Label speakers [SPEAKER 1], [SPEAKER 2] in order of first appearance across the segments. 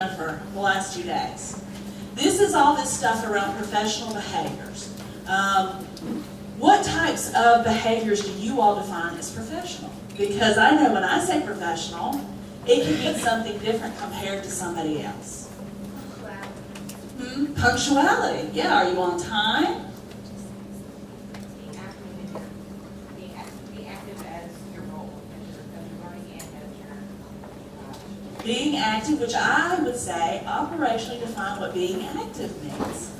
[SPEAKER 1] for the last 2 days. This is all this stuff around professional behaviors. What types of behaviors do you all define as professional? Because I know when I say professional, it can mean something different compared to somebody else. Punctuality. Yeah, are you on time?
[SPEAKER 2] Being active as your role, as you're learning and as your
[SPEAKER 1] Being active, which I would say operationally define what being active means.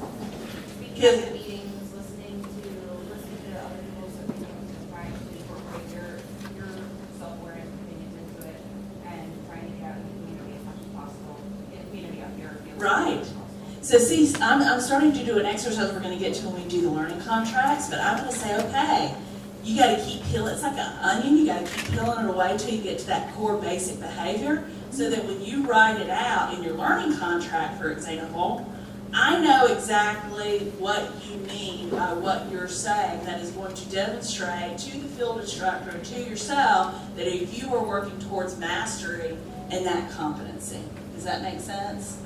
[SPEAKER 2] speaking at the meetings, listening to other people's opinions, and trying to incorporate your software and opinions into it, and trying to get out in the community as much as possible. Get the community up here.
[SPEAKER 1] Right. So see, I'm starting to do an exercise we're going to get to when we do the learning contracts, but I'm going to say, okay, you got to keep peeling. It's like an onion. You got to keep peeling it away till you get to that core basic behavior, so that when you write it out in your learning contract, for example, I know exactly what you mean by what you're saying that is going to demonstrate to the field instructor and to yourself that you are working towards mastery and that competency. Does that make sense?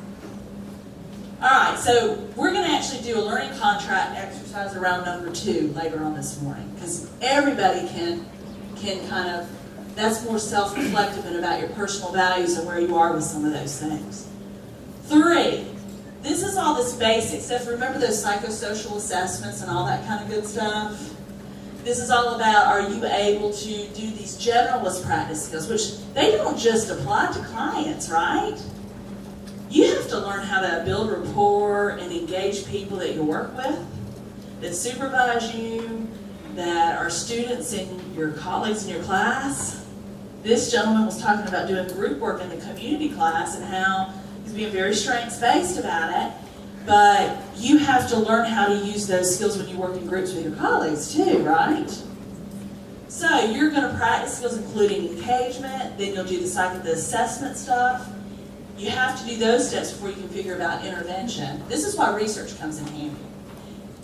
[SPEAKER 1] All right, so we're going to actually do a learning contract exercise around number 2 later on this morning, because everybody can kind of, that's more self-reflective and about your personal values and where you are with some of those things. 3, this is all this basic stuff. Remember those psychosocial assessments and all that kind of good stuff? This is all about, are you able to do these generalist practice skills, which they don't just apply to clients, right? You have to learn how to build rapport and engage people that you work with, that supervise you, that are students in your colleagues in your class. This gentleman was talking about doing group work in the community class and how he's being very strengths-based about it, but you have to learn how to use those skills when you work in groups with your colleagues too, right? So you're going to practice skills including engagement, then you'll do the assessment stuff. You have to do those steps before you can figure out intervention. This is why research comes in handy.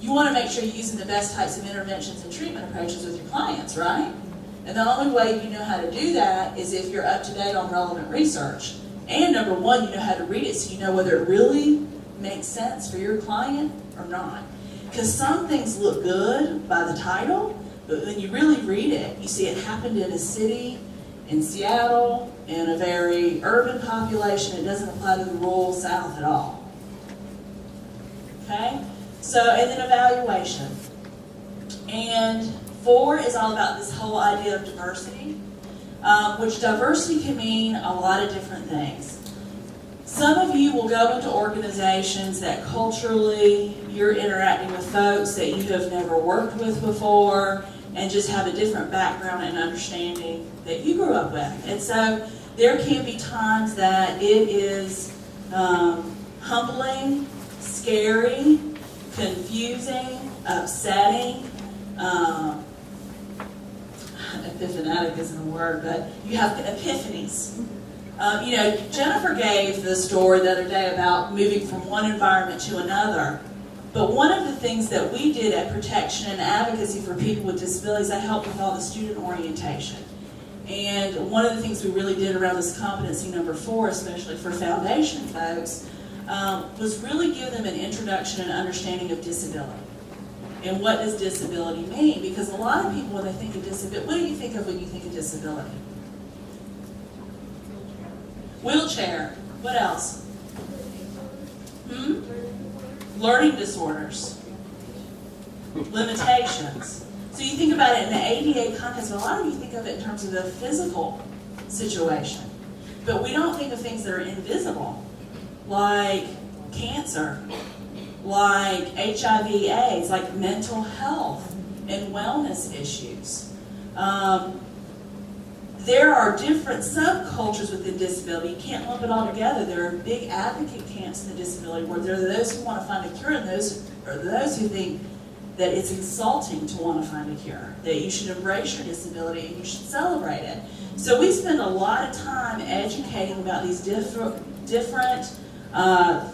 [SPEAKER 1] You want to make sure you're using the best types of interventions and treatment approaches with your clients, right? And the only way you know how to do that is if you're up to date on relevant research. And number 1, you know how to read it so you know whether it really makes sense for your client or not. Because some things look good by the title, but when you really read it, you see it happened in a city, in Seattle, in a very urban population. It doesn't apply to the rural South at all. Okay? So, and then evaluation. And 4 is all about this whole idea of diversity, which diversity can mean a lot of different things. Some of you will go into organizations that culturally you're interacting with folks that you have never worked with before and just have a different background and understanding that you grew up with. And so there can be times that it is humbling, scary, confusing, upsetting. Epiphanatic isn't a word, but you have epiphanies. Jennifer gave the story the other day about moving from one environment to another. But one of the things that we did at Protection and Advocacy for People with Disabilities, I helped with all the student orientation. And one of the things we really did around this competency number 4, especially for foundation folks, was really give them an introduction and understanding of disability. And what does disability mean? Because a lot of people, when they think of disability, what do you think of when you think of disability? Wheelchair. What else? Learning disorders. Limitations. So you think about it in the ADA context, but a lot of you think of it in terms of the physical situation. But we don't think of things that are invisible, like cancer, like HIV/AIDS, like mental health and wellness issues. There are different subcultures within disability. You can't lump it all together. There are big advocate camps in the disability where there are those who want to find a cure and those who think that it's insulting to want to find a cure, that you should embrace your disability and you should celebrate it. So we spend a lot of time educating about these different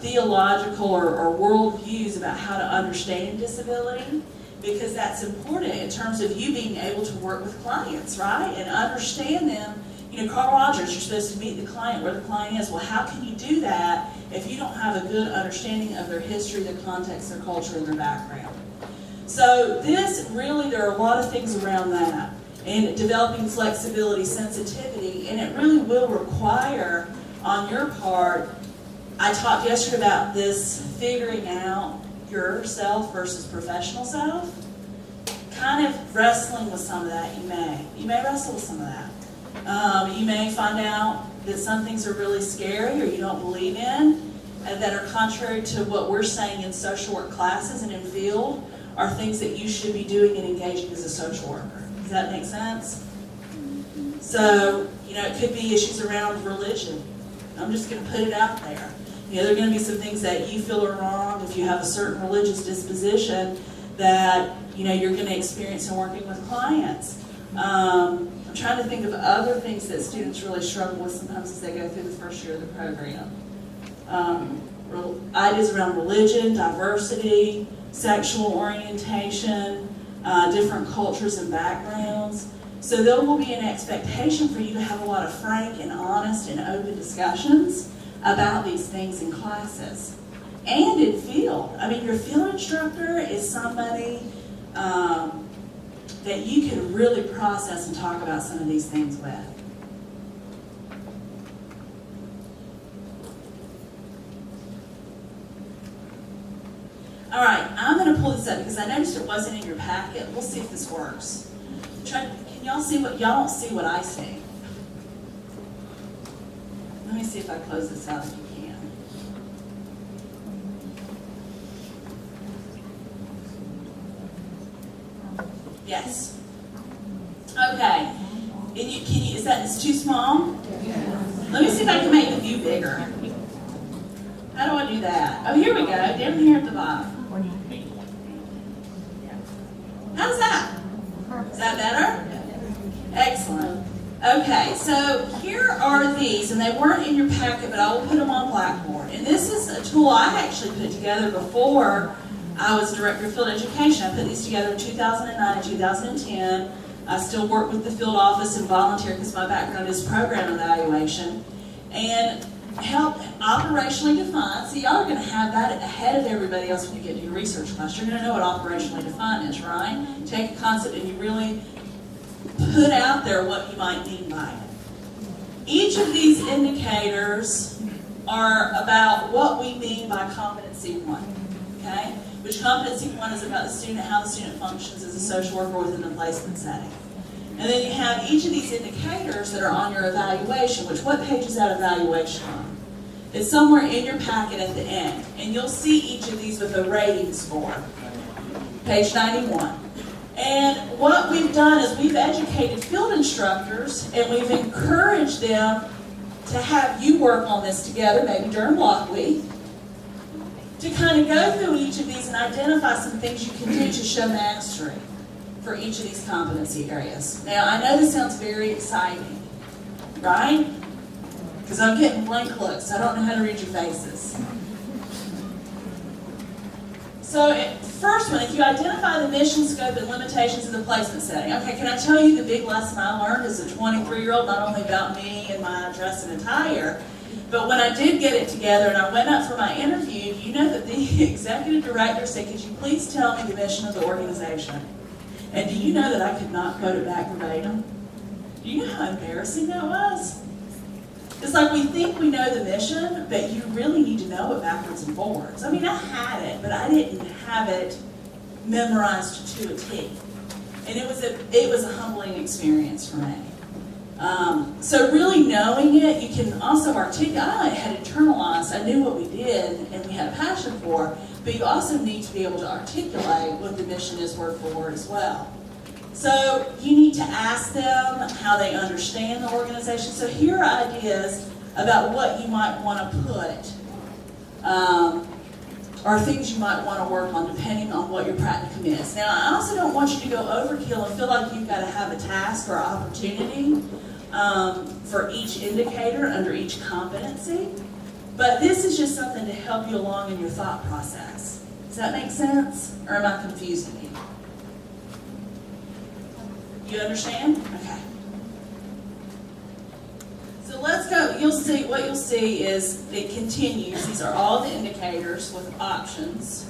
[SPEAKER 1] theological or world views about how to understand disability, because that's important in terms of you being able to work with clients, right? And understand them Carl Rogers, you're supposed to meet the client where the client is. Well, how can you do that if you don't have a good understanding of their history, their context, their culture, and their background? So there are a lot of things around that. And developing flexibility, sensitivity, and it really will require on your part. I talked yesterday about this figuring out yourself versus professional self. Kind of wrestling with some of that, you may wrestle with some of that. You may find out that some things are really scary or you don't believe in, and that are contrary to what we're saying in social work classes and in field, are things that you should be doing and engaging as a social worker. Does that make sense? So, it could be issues around religion. I'm just going to put it out there. There are going to be some things that you feel are wrong if you have a certain religious disposition that, you're going to experience in working with clients. I'm trying to think of other things that students really struggle with sometimes as they go through the first year of the program. Ideas around religion, diversity, sexual orientation, different cultures and backgrounds. So there will be an expectation for you to have a lot of frank and honest and open discussions about these things in classes and in field. Your field instructor is somebody that you can really process and talk about some of these things with. All right, I'm going to pull this up because I noticed it wasn't in your packet. We'll see if this works. Can y'all see what, y'all don't see what I see? Let me see if I close this out if you can. Yes. Okay. And is too small? Let me see if I can make the view bigger. How do I do that? Oh, here we go, down here at the bottom. How's that? Is that better? Excellent. Okay, so here are these, and they weren't in your packet, but I will put them on Blackboard. And this is a tool I actually put together before I was Director of Field Education. I put these together in 2009 and 2010. I still work with the field office and volunteer because my background is program evaluation. And help operationally define. So y'all are going to have that ahead of everybody else when you get to your research class. You're going to know what operationally define is, right? Take a concept and you really put out there what you might mean by it. Each of these indicators are about what we mean by competency 1, okay? Which competency 1 is about the student, how the student functions as a social worker within the placement setting. And then you have each of these indicators that are on your evaluation, which what page is that evaluation on? It's somewhere in your packet at the end. And you'll see each of these with a rating score. Page 91. And what we've done is we've educated field instructors and we've encouraged them to have you work on this together, maybe during block week, to kind of go through each of these and identify some things you can do to show mastery for each of these competency areas. Now, I know this sounds very exciting, right? Because I'm getting blank looks. I don't know how to read your faces. So, first one, if you identify the mission, scope, and limitations of the placement setting. Okay, can I tell you the big lesson I learned as a 23-year-old, not only about me and my dress and attire, but when I did get it together and I went up for my interview, you know that the executive director said, could you please tell me the mission of the organization? And do you know that I could not quote it back verbatim? Do you know how embarrassing that was? It's like we think we know the mission, but you really need to know it backwards and forwards. I mean, I had it, but I didn't have it memorized to a T. And it was a humbling experience for me. So really knowing it, you can also articulate. I had internalized, I knew what we did and we had a passion for, but you also need to be able to articulate what the mission is word for word as well. So you need to ask them how they understand the organization. So here are ideas about what you might want to put, or things you might want to work on depending on what your practicum is. Now, I also don't want you to go overkill and feel like you've got to have a task or opportunity for each indicator under each competency. But this is just something to help you along in your thought process. Does that make sense? Or am I confusing you? You understand? Okay. So let's go, what you'll see is it continues. These are all the indicators with options.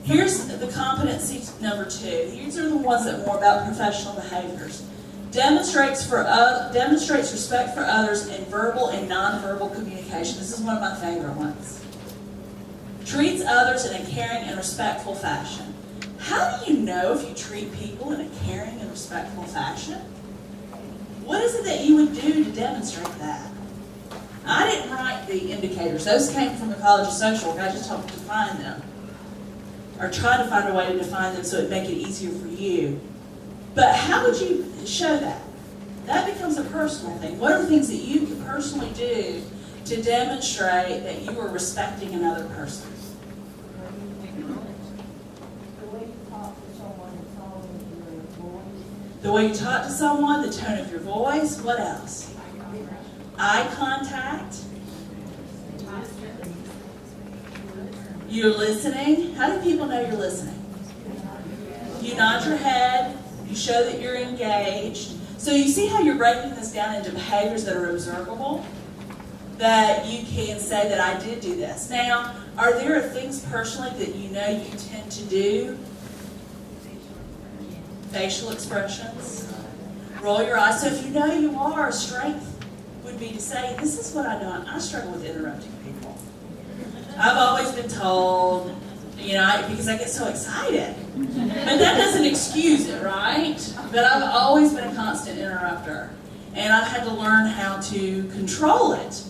[SPEAKER 1] Here's the competency number 2. These are the ones that are more about professional behaviors. Demonstrates respect for others in verbal and nonverbal communication. This is one of my favorite ones. Treats others in a caring and respectful fashion. How do you know if you treat people in a caring and respectful fashion? What is it that you would do to demonstrate that? I didn't write the indicators. Those came from the College of Social Work. I just helped define them. Or try to find a way to define them so it'd make it easier for you. But how would you show that? That becomes a personal thing. What are the things that you can personally do to demonstrate that you are respecting another person? The way you talk to someone, the tone of your voice, what else? Eye contact. You're listening. How do people know you're listening? You nod your head. You show that you're engaged. So you see how you're breaking this down into behaviors that are observable? That you can say that I did do this. Now, are there things personally that you know you tend to do? Facial expressions. Roll your eyes. So if you know you are, a strength would be to say, this is what I do. I struggle with interrupting people. I've always been told, because I get so excited. But that doesn't excuse it, right? But I've always been a constant interrupter. And I've had to learn how to control it.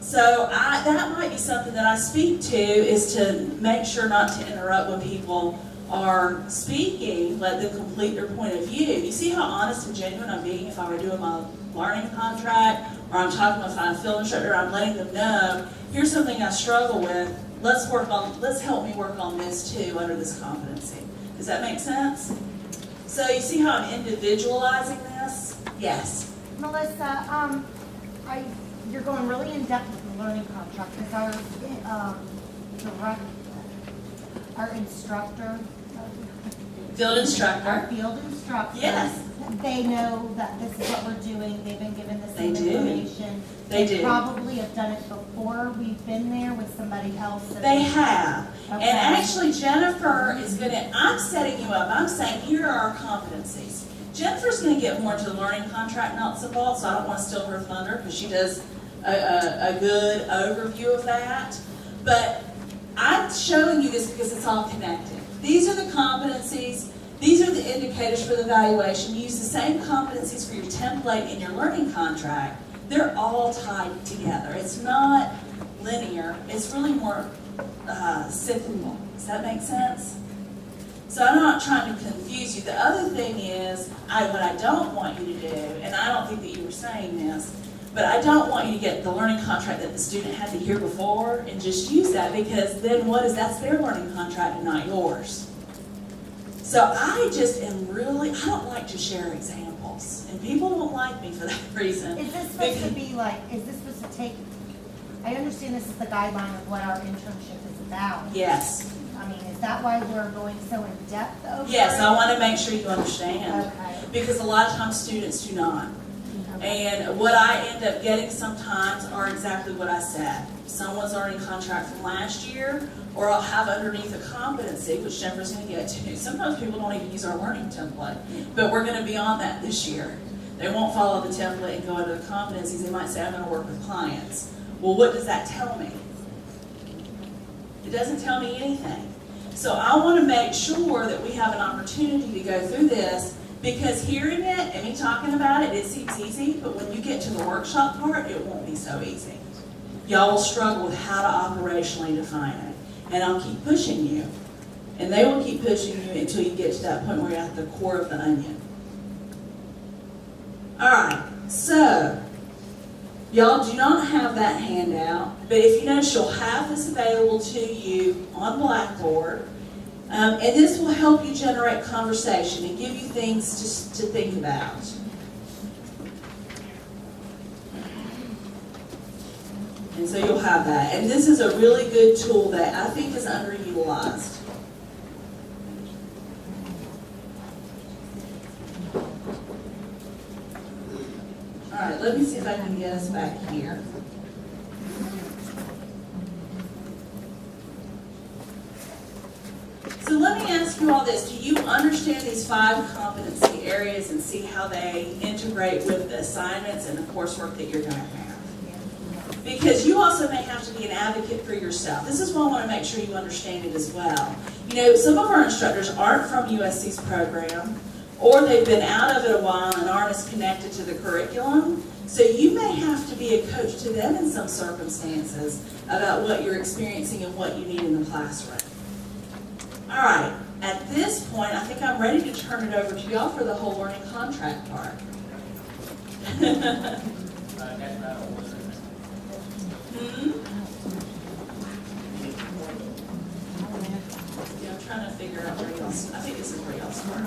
[SPEAKER 1] So that might be something that I speak to, is to make sure not to interrupt when people are speaking, let them complete their point of view. You see how honest and genuine I'm being if I were doing my learning contract, or I'm talking with my field instructor, I'm letting them know, here's something I struggle with, let's help me work on this too under this competency. Does that make sense? So you see how I'm individualizing this? Yes.
[SPEAKER 3] Melissa, you're going really in depth with the learning contract. Is our instructor,
[SPEAKER 1] Field instructor.
[SPEAKER 3] our field instructor,
[SPEAKER 1] Yes.
[SPEAKER 3] they know that this is what we're doing. They've been given the same
[SPEAKER 1] They do.
[SPEAKER 3] information.
[SPEAKER 1] They do.
[SPEAKER 3] Probably have done it before. We've been there with somebody else.
[SPEAKER 1] They have.
[SPEAKER 3] Okay.
[SPEAKER 1] And actually Jennifer is I'm setting you up. I'm saying here are our competencies. Jennifer's going to get more into the learning contract nuts and bolts, so I don't want to steal her thunder because she does a good overview of that. But I'm showing you this because it's all connected. These are the competencies. These are the indicators for the evaluation. You use the same competencies for your template in your learning contract. They're all tied together. It's not linear. It's really more cyclical. Does that make sense? So I'm not trying to confuse you. The other thing is, what I don't want you to do, and I don't think that you were saying this, but I don't want you to get the learning contract that the student had the year before and just use that, because then that's their learning contract and not yours. So I don't like to share examples, and people don't like me for that reason.
[SPEAKER 3] Is this supposed to be like, I understand this is the guideline of what our internship is about.
[SPEAKER 1] Yes.
[SPEAKER 3] I mean, is that why we're going so in depth over it?
[SPEAKER 1] Yes, I want to make sure you understand.
[SPEAKER 3] Okay.
[SPEAKER 1] Because a lot of times students do not. And what I end up getting sometimes are exactly what I said. Someone's learning contract from last year, or I'll have underneath a competency, which Jennifer's going to get to. Sometimes people don't even use our learning template, but we're going to be on that this year. They won't follow the template and go into the competencies. They might say, I'm going to work with clients. Well, what does that tell me? It doesn't tell me anything. So I want to make sure that we have an opportunity to go through this, because hearing it and me talking about it, it seems easy, but when you get to the workshop part, it won't be so easy. Y'all will struggle with how to operationally define it. And I'll keep pushing you. And they will keep pushing you until you get to that point where you're at the core of the onion. Alright, so y'all do not have that handout, but if you notice, you'll have this available to you on Blackboard. And this will help you generate conversation and give you things to think about. And so you'll have that. And this is a really good tool that I think is underutilized. right, let me see if I can get us back here. So let me ask you all this. Do you understand these 5 competency areas and see how they integrate with the assignments and the coursework that you're going to have? Because you also may have to be an advocate for yourself. This is why I want to make sure you understand it as well. You know, some of our instructors aren't from USC's program, or they've been out of it a while and aren't as connected to the curriculum. So you may have to be a coach to them in some circumstances about what you're experiencing and what you need in the classroom. All right, at this point, I think I'm ready to turn it over to y'all for the whole learning contract part. Yeah, I'm trying to figure out where y'all, I think this is where y'all start.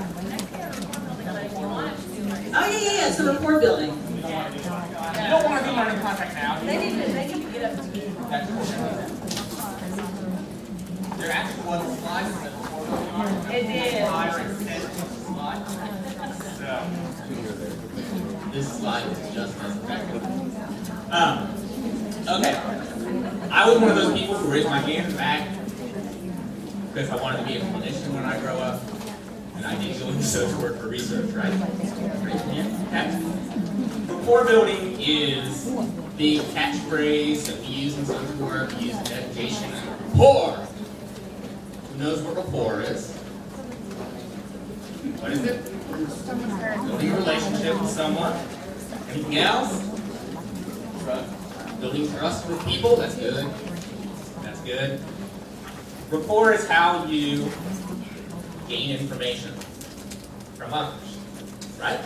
[SPEAKER 1] Oh, yeah, it's the report building.
[SPEAKER 4] You don't want to do learning contract now.
[SPEAKER 1] They need to get up to me.
[SPEAKER 4] There actually was a slide in the report building on it.
[SPEAKER 1] It did.
[SPEAKER 4] So, this slide is just as effective. Okay. I was one of those people who raised my hand back because I wanted to be a clinician when I grow up. And I did go into social work for research, right? Raise your hand. Okay. Rapport building is the catchphrase that we use in social work, we use in education. Rapport! Who knows what rapport is? What is it? Building a relationship with someone. Anything else? Building trust with people. That's good. That's good. Rapport is how you gain information from others, right?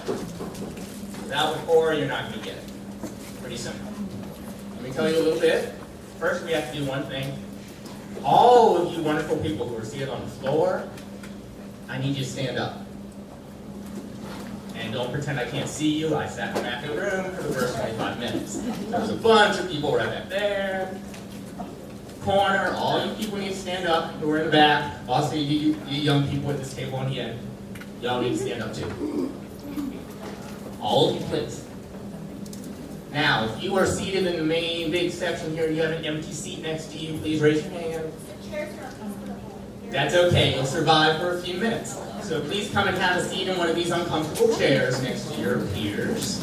[SPEAKER 4] Without rapport, you're not going to get it. Pretty simple. Let me tell you a little bit. First, we have to do one thing. All of you wonderful people who are seated on the floor, I need you to stand up. And don't pretend I can't see you. I sat in the back of the room for the first 25 minutes. There was a bunch of people right back there. Corner, all you people need to stand up who are in the back. Also, you young people at this table on the end, y'all need to stand up too. All of you please. Now, if you are seated in the main big section here, you have an empty seat next to you, please raise your hand.
[SPEAKER 2] The chairs are uncomfortable.
[SPEAKER 4] That's okay, you'll survive for a few minutes. So please come and have a seat in one of these uncomfortable chairs next to your peers.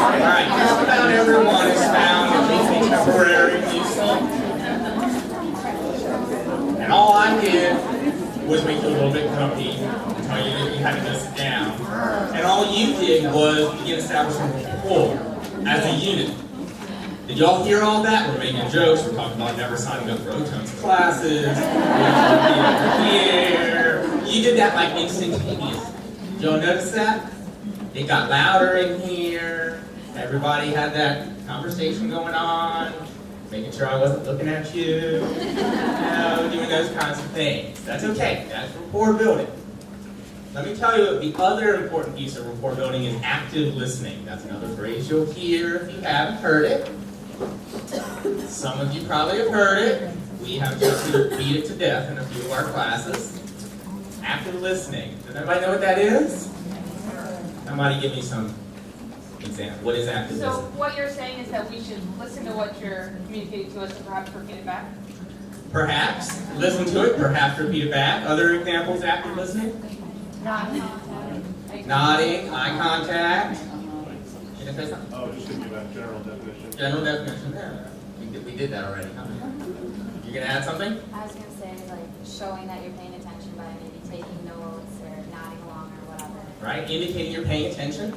[SPEAKER 4] Alright, just about everyone has found at least a temporary new seat. And all I did was make you a little bit comfy and tell you that you had to go sit down. And all you did was begin establishing rapport as a unit. Did y'all hear all that? We're making jokes, we're talking about never signing up for O-Tones classes, you did that like instantaneously. Did y'all notice that? It got louder in here, everybody had that conversation going on, making sure I wasn't looking at you, doing those kinds of things. That's okay, that's rapport building. Let me tell you, the other important piece of rapport building is active listening. That's another phrase you'll hear if you haven't heard it. Some of you probably have heard it. We have just beat it to death in a few of our classes. Active listening. Does everybody know what that is? Somebody give me some example. What is active
[SPEAKER 2] So
[SPEAKER 4] listening?
[SPEAKER 2] what you're saying is that we should listen to what you're communicating to us and perhaps repeat it back?
[SPEAKER 4] Perhaps. Listen to it, perhaps repeat it back. Other examples, active listening?
[SPEAKER 3] Nodding.
[SPEAKER 4] Nodding, eye contact. Did I say something?
[SPEAKER 5] Oh, just thinking about general definition.
[SPEAKER 4] General definition. Yeah. We did that already. Huh? You gonna add something?
[SPEAKER 6] I was going to say, like, showing that you're paying attention by maybe
[SPEAKER 2] taking notes or nodding along or whatever.
[SPEAKER 4] Right? Indicating you're paying attention.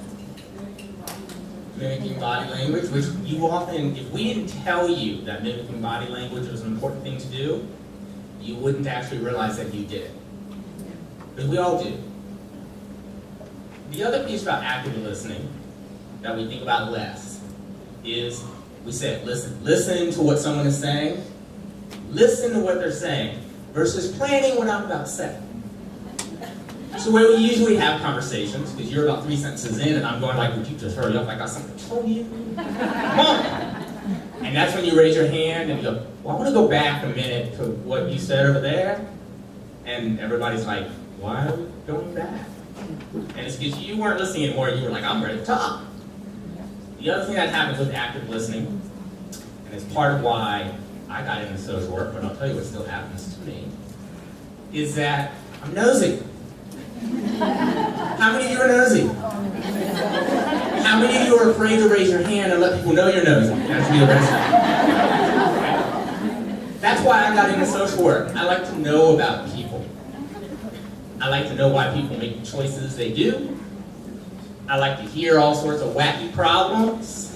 [SPEAKER 4] Mimicking body language, which you often, if we didn't tell you that mimicking body language was an important thing to do, you wouldn't actually realize that you did it. Because we all do. The other piece about active listening that we think about less is, we said, listen to what someone is saying, listen to what they're saying, versus planning what I'm about to say. So where we usually have conversations, because you're about 3 sentences in and I'm going like, would you just hurry up, I got something to tell you? Come on! And that's when you raise your hand and you go, well, I want to go back a minute to what you said over there. And everybody's like, why are we going back? And it's because you weren't listening anymore, you were like, I'm ready to talk. The other thing that happens with active listening, and it's part of why I got into social work, but I'll tell you what still happens to me, is that I'm nosy. How many of you are nosy? How many of you are afraid to raise your hand and let people know you're nosy? That's to be arrested. That's why I got into social work. I like to know about people. I like to know why people make the choices they do. I like to hear all sorts of wacky problems,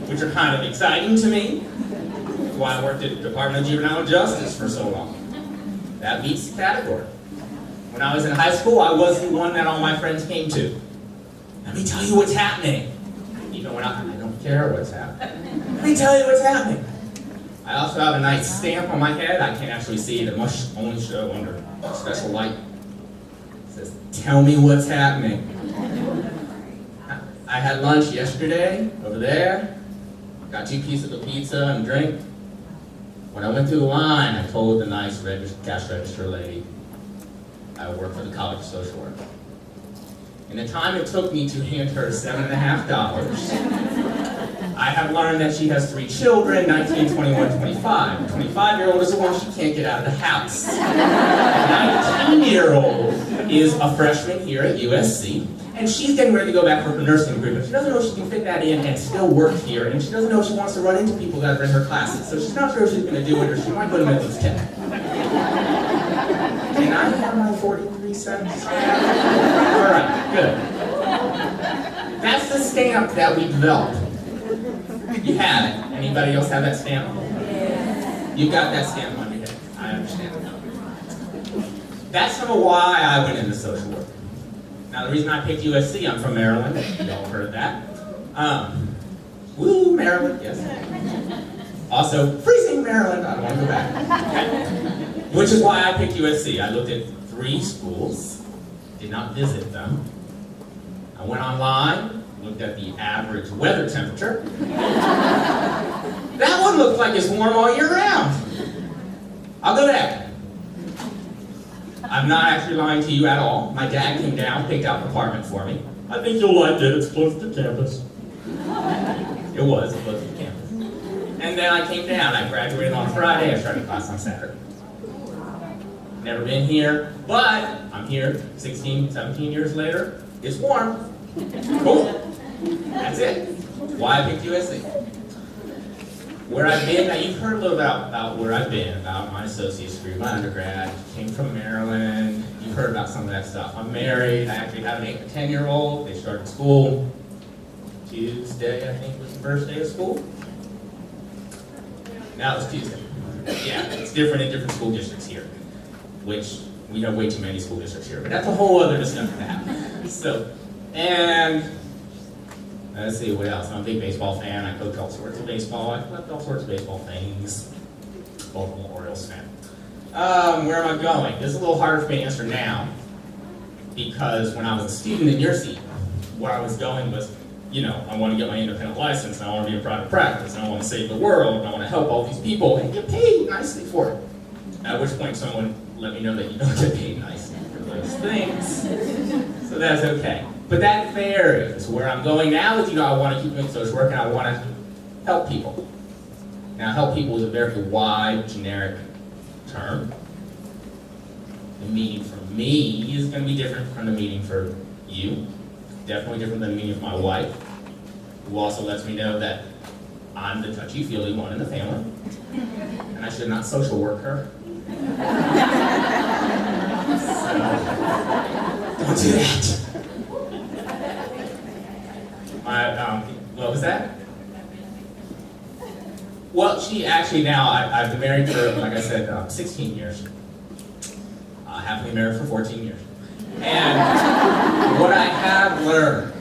[SPEAKER 4] which are kind of exciting to me. That's why I worked at the Department of Juvenile Justice for so long. That meets the category. When I was in high school, I was the one that all my friends came to. Let me tell you what's happening. Even when I don't care what's happening. Let me tell you what's happening. I also have a nice stamp on my head. I can't actually see it. It must only show under a special light. It says, tell me what's happening. I had lunch yesterday over there. Got 2 pieces of pizza and drink. When I went through the line, I told the nice cash register lady, I work for the College of Social Work. In the time it took me to hand her $7.50, I have learned that she has 3 children, 19, 21, 25. The 25-year-old is the one she can't get out of the house. The 19-year-old is a freshman here at USC, and she's getting ready to go back for her nursing degree, but she doesn't know if she can fit that in and still work here, and she doesn't know if she wants to run into people that are in her classes, so she's not sure if she's going to do it, or she might go to Midlands Tech. Can I have my 43 cents? All right, good. That's the stamp that we developed. You have it. Anybody else have that stamp? You got that stamp on your head. I understand. That's some of why I went into social work. Now, the reason I picked USC, I'm from Maryland. Y'all heard that. Woo, Maryland, yes. Also, freezing Maryland. I don't want to go back. Okay. Which is why I picked USC. I looked at 3 schools, did not visit them. I went online, looked at the average weather temperature. That one looks like it's warm all year round. I'll go there. I'm not actually lying to you at all. My dad came down, picked out an apartment for me. I think you'll like it, it's close to campus. It was close to campus. And then I came down, I graduated on Friday, I started class on Saturday. Never been here, but I'm here 16, 17 years later. It's warm. Cool. That's it. Why I picked USC. Where I've been, now you've heard a little about where I've been, about my associate's degree, my undergrad, came from Maryland. You've heard about some of that stuff. I'm married. I actually have an 8 and 10-year-old. They started school Tuesday, I think was the first day of school. Now it's Tuesday. Yeah, it's different in different school districts here, which we have way too many school districts here, but that's a whole other discussion to have. So, and let's see what else. I'm a big baseball fan. I coach all sorts of baseball. I've left all sorts of baseball things. Baltimore Orioles fan. Where am I going? This is a little harder for me to answer now, because when I was a student in your seat, where I was going was, you know, I want to get my independent license, and I want to be in private practice, and I want to save the world, and I want to help all these people, and get paid nicely for it. At which point someone let me know that you don't get paid nicely for those things. So that's okay. But that varies. Where I'm going now is, you know, I want to keep doing social work, and I want to help people. Now, help people is a very wide, generic term. The meaning for me is going to be different from the meaning for you. Definitely different than the meaning of my wife, who also lets me know that I'm the touchy-feely one in the family, and I should not social work her. So, Don't do that. What was that? Well, she actually now, I've been married for, like I said, 16 years. Happily married for 14 years. And what I have learned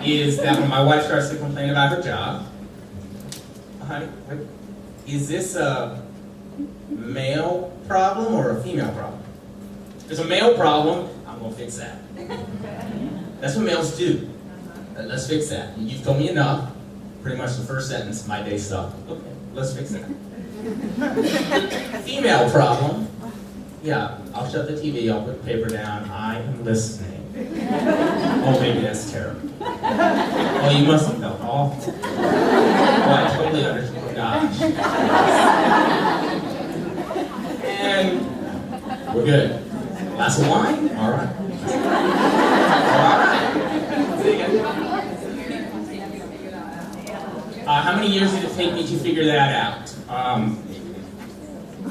[SPEAKER 4] is that when my wife starts to complain about her job, honey, is this a male problem or a female problem? If it's a male problem, I'm gonna fix that. That's what males do. Let's fix that. You've told me enough. Pretty much the first sentence, my day sucked. Okay, let's fix that. Female problem. Yeah, I'll shut the TV, I'll put the paper down, I am listening. Oh, maybe that's terrible. Oh, you must have felt awful. Oh, I totally understand. Gosh. And we're good. Glass of wine? All right. All right. See you again. How many years did it take me to figure that out?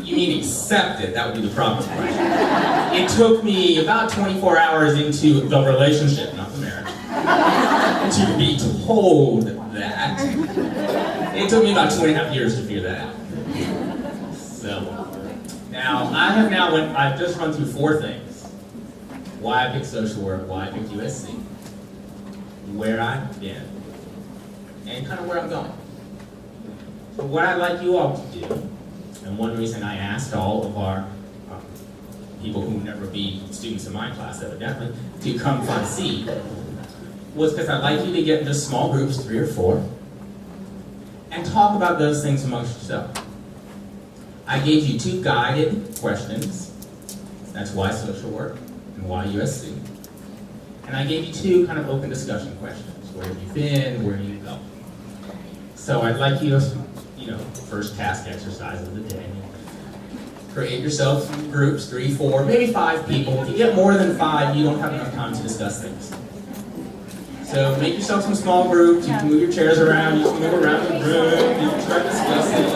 [SPEAKER 4] You mean accept it? That would be the problem, right? It took me about 24 hours into the relationship, not the marriage, to be told that. It took me about 2.5 years to figure that out. So, now, I've just run through 4 things. Why I picked social work, why I picked USC, where I've been, and kind of where I'm going. So what I'd like you all to do, and one reason I asked all of our people who will never be students in my class, evidently, to come front seat, was because I'd like you to get into small groups, 3 or 4, and talk about those things amongst yourself. I gave you 2 guided questions. That's why social work and why USC. And I gave you 2 kind of open discussion questions. Where have you been? Where do you go? So I'd like you to, first task exercise of the day. Create yourself some groups, 3, 4, maybe 5 people. If you get more than 5, you don't have enough time to discuss things. So make yourself some small groups. You can move your chairs around. You can move around the room. You can start discussing.